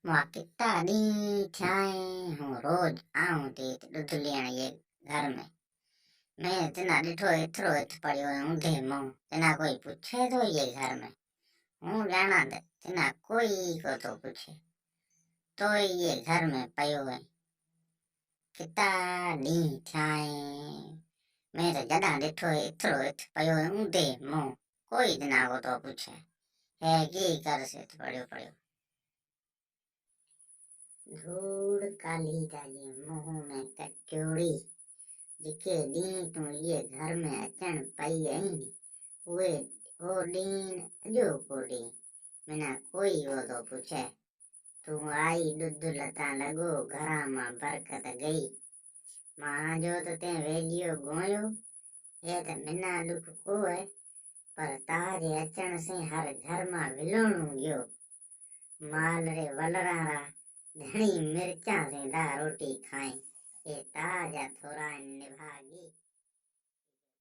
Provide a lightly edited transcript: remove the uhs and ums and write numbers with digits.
मां किता ॾींहं थिया आहिनि हूं रोज़ आऊं थी ॾुध ॾियण जे घर में। मैं जना ॾिठो एतिरो हेठि पड़ियो ऊंधे मुंहुं जना कोई पुछे थो इहे घर में। हूं ॼाणा त जना कोई को थो पुछे तो इहे घर में पियो है। किता ॾींहं थिया आहिनि मैं त जॾां ॾिठो एतिरो हेठि पियो ऊंधे मुंहुं कोई जना को थो पुछे है की करसे पड़ियो पड़ियो। धूड़ काली जाई मुंह में कचौड़ी जेके ॾींहं तूं इहे घर में अचण पई आहीं उहे हो ॾींहं अॼोको ॾींहुं माना कोई वो थो पुछे तूं आई ॾुध लता लॻो घरां मां बरकत गई। मां जो त तैं वेलियो गोयो हे त मिना ॾुख को है पर ताजे अचण से हर घर मां विलोणू गयो। माल रे वलरा रा धणी मिर्चा से दा रोटी खाए ये ताजा थोरा निभागी।